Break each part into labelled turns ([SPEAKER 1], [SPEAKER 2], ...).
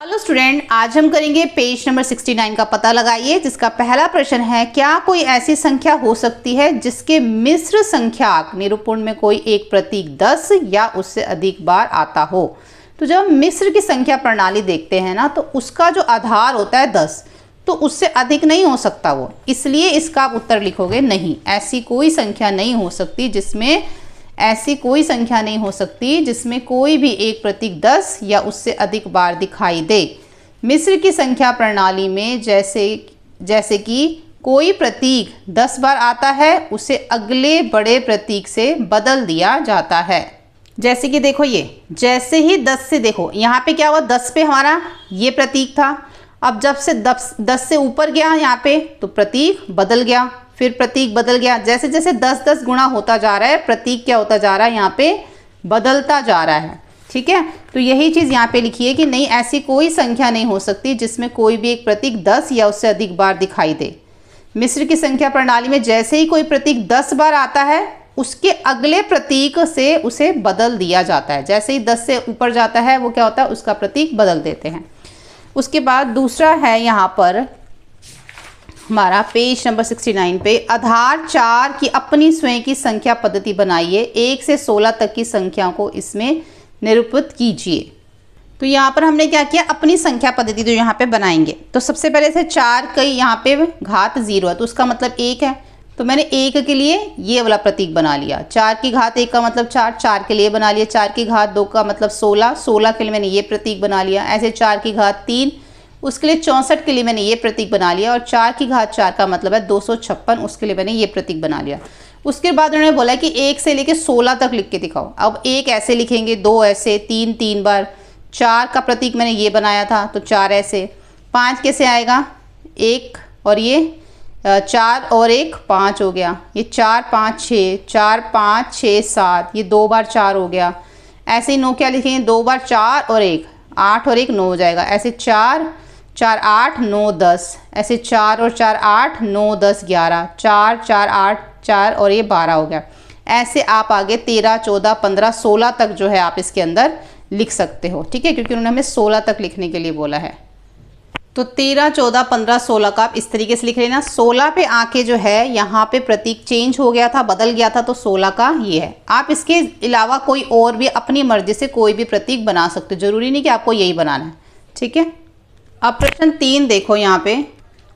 [SPEAKER 1] Hello student, आज हम करेंगे पेज नंबर 69 का पता लगाइए, जिसका पहला प्रश्न है क्या कोई ऐसी संख्या हो सकती है जिसके मिश्र संख्याक निरूपण में कोई एक प्रतीक 10 या उससे अधिक बार आता हो। तो जब हम मिश्र की संख्या प्रणाली देखते हैं ना, तो उसका जो आधार होता है 10, तो उससे अधिक नहीं हो सकता वो, इसलिए इसका आप उत्तर लिखोगे नहीं। ऐसी कोई संख्या नहीं हो सकती जिसमें कोई भी एक प्रतीक 10 या उससे अधिक बार दिखाई दे। मिश्र की संख्या प्रणाली में जैसे कि कोई प्रतीक 10 बार आता है, उसे अगले बड़े प्रतीक से बदल दिया जाता है। जैसे कि देखो, ये जैसे ही 10 से देखो, यहाँ पे क्या हुआ, 10 पे हमारा ये प्रतीक था। अब जब से 10 से ऊपर गया यहाँ पे, तो प्रतीक बदल गया, फिर प्रतीक बदल गया। जैसे जैसे 10 गुणा होता जा रहा है, प्रतीक क्या होता जा रहा है, यहाँ पे बदलता जा रहा है। ठीक है, तो यही चीज़ यहाँ पे लिखी है कि नहीं, ऐसी कोई संख्या नहीं हो सकती जिसमें कोई भी एक प्रतीक 10 या उससे अधिक बार दिखाई दे। मिश्र की संख्या प्रणाली में जैसे ही कोई प्रतीक 10 बार आता है, उसके अगले प्रतीक से उसे बदल दिया जाता है। जैसे ही 10 से ऊपर जाता है, वो क्या होता है, उसका प्रतीक बदल देते हैं। उसके बाद दूसरा है यहाँ पर हमारा पेज नंबर 69 पे, आधार 4 की अपनी स्वयं की संख्या पद्धति बनाइए, 1 से 16 तक की संख्या को इसमें निरूपित कीजिए। तो यहाँ पर हमने क्या किया, अपनी संख्या पद्धति तो यहाँ पे बनाएंगे। तो सबसे पहले से 4 कई यहाँ पे घात 0 है, तो उसका मतलब 1 है, तो मैंने 1 के लिए ये वाला प्रतीक बना लिया। 4 की घात 1 का मतलब 4, 4 के लिए बना लिया। 4 की घात 2 का मतलब 16, 16 के लिए मैंने ये प्रतीक बना लिया। ऐसे 4 की घात 3, उसके लिए 64 के लिए मैंने ये प्रतीक बना लिया। और 4 की घात 4 का मतलब है 256, उसके लिए मैंने ये प्रतीक बना लिया। उसके बाद उन्होंने बोला कि 1 से लेके 16 तक लिख के दिखाओ। अब 1 ऐसे लिखेंगे, 2 ऐसे, 3 3 बार। 4 का प्रतीक मैंने ये बनाया था, तो 4 ऐसे। 5 कैसे आएगा, 1 और ये 4 और 1 5 हो गया। ये 4 5 6, 4 5 6 7, ये 2 बार 4 हो गया। ऐसे ही 9 क्या लिखेंगे, 2 बार 4 और 1, 8 और 1 9 हो जाएगा। ऐसे 4 4 8 9 10, ऐसे 4 और 4 8 9 10 11, 4 4 8 4 और ये 12 हो गया। ऐसे आप आगे 13 14 15 16 तक जो है आप इसके अंदर लिख सकते हो। ठीक है, क्योंकि उन्होंने हमें 16 तक लिखने के लिए बोला है। तो 13 14 15 16 का आप इस तरीके से लिख लेना। 16 पे आके जो है यहाँ पे प्रतीक चेंज हो गया था, बदल गया था, तो 16 का ये है। आप इसके अलावा कोई और भी अपनी मर्जी से कोई भी प्रतीक बना सकते हो, जरूरी नहीं कि आपको यही बनाना है। ठीक है, अब प्रश्न 3 देखो, यहाँ पे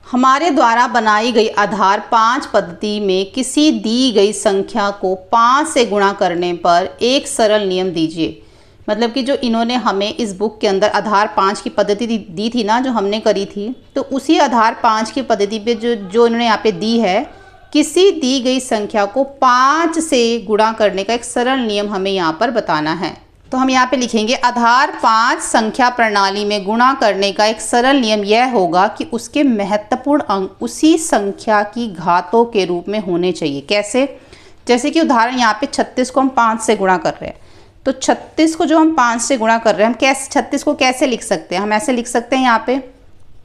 [SPEAKER 1] हमारे द्वारा बनाई गई आधार 5 पद्धति में किसी दी गई संख्या को 5 से गुणा करने पर एक सरल नियम दीजिए। मतलब कि जो इन्होंने हमें इस बुक के अंदर आधार 5 की पद्धति दी थी ना, जो हमने करी थी, तो उसी आधार 5 की पद्धति पे जो इन्होंने यहाँ पे दी है, किसी दी गई संख्या को 5 से गुणा करने का एक सरल नियम हमें यहाँ पर बताना है। तो हम यहाँ पे लिखेंगे, आधार 5 संख्या प्रणाली में गुणा करने का एक सरल नियम यह होगा कि उसके महत्वपूर्ण अंक उसी संख्या की घातों के रूप में होने चाहिए। कैसे, जैसे कि उदाहरण यहाँ पे 36 को हम 5 से गुणा कर रहे हैं, तो 36 को जो हम 5 से गुणा कर रहे हैं, हम कैसे 36 को कैसे लिख सकते हैं, हम ऐसे लिख सकते हैं यहाँ पे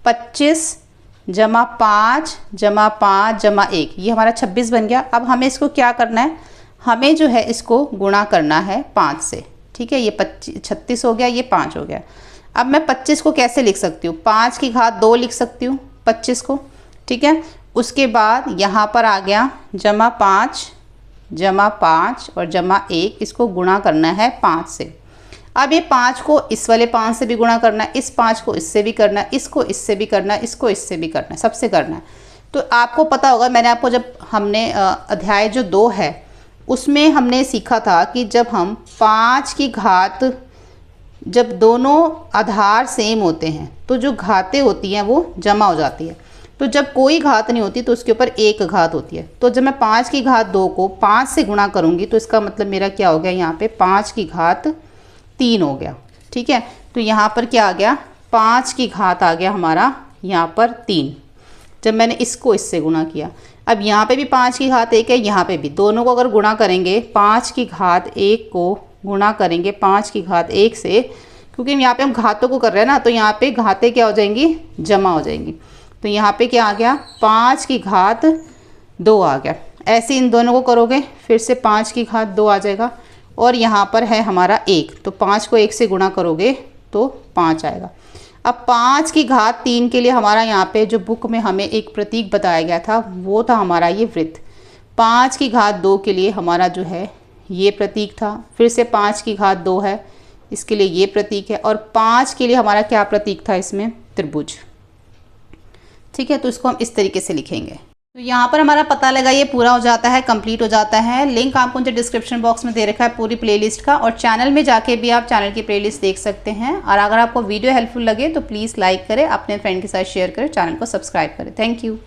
[SPEAKER 1] 25 जमा 5 जमा 5 जमा 1, ये हमारा 26 बन गया। अब हमें इसको क्या करना है, हमें जो है इसको गुणा करना है 5 से। ठीक है, ये 36 हो गया, ये 5 हो गया। अब मैं 25 को कैसे लिख सकती हूँ, 5 की घात 2 लिख सकती हूँ 25 को। ठीक है, उसके बाद यहाँ पर आ गया जमा 5 और जमा 1, इसको गुणा करना है 5 से। अब ये 5 को इस वाले 5 से भी गुणा करना है, इस 5 को इससे भी करना है, इसको इससे भी करना है, इसको इससे भी करना है, सबसे करना है। तो आपको पता होगा, मैंने आपको जब हमने अध्याय जो 2 है उसमें हमने सीखा था कि जब हम 5 की घात, जब दोनों आधार सेम होते हैं तो जो घातें होती हैं वो जमा हो जाती है। तो जब कोई घात नहीं होती तो उसके ऊपर एक घात होती है। तो जब मैं 5 की घात 2 को 5 से गुणा करूँगी, तो इसका मतलब मेरा क्या हो गया, यहाँ पे 5 की घात 3 हो गया। ठीक है, तो यहाँ पर क्या आ गया, 5 की घात आ गया हमारा यहाँ पर 3, जब मैंने इसको इससे गुणा किया। अब यहाँ पे भी 5 की घात 1 है, यहाँ पे भी, दोनों को अगर गुणा करेंगे, 5 की घात 1 को गुणा करेंगे 5 की घात 1 से, क्योंकि यहाँ पे हम घातों को कर रहे हैं ना, तो यहाँ पे घातें क्या हो जाएंगी, जमा हो जाएंगी। तो यहाँ पे क्या आ गया, 5 की घात 2 आ गया। ऐसे इन दोनों को करोगे, फिर से 5 की घात 2 आ जाएगा, और यहाँ पर है हमारा 1, तो 5 को 1 से गुणा करोगे तो 5 आएगा। अब 5 की घात 3 के लिए हमारा यहाँ पे जो बुक में हमें एक प्रतीक बताया गया था वो था हमारा ये वृत्त। 5 की घात 2 के लिए हमारा जो है ये प्रतीक था, फिर से 5 की घात 2 है, इसके लिए ये प्रतीक है, और 5 के लिए हमारा क्या प्रतीक था इसमें, त्रिभुज। ठीक है, तो इसको हम इस तरीके से लिखेंगे। तो यहाँ पर हमारा पता लगा ये पूरा हो जाता है, कंप्लीट हो जाता है। लिंक आपको मुझे डिस्क्रिप्शन बॉक्स में दे रखा है पूरी प्लेलिस्ट का, और चैनल में जाके भी आप चैनल की प्लेलिस्ट देख सकते हैं। और अगर आपको वीडियो हेल्पफुल लगे तो प्लीज़ लाइक करें, अपने फ्रेंड के साथ शेयर करें, चैनल को सब्सक्राइब करें। Thank you.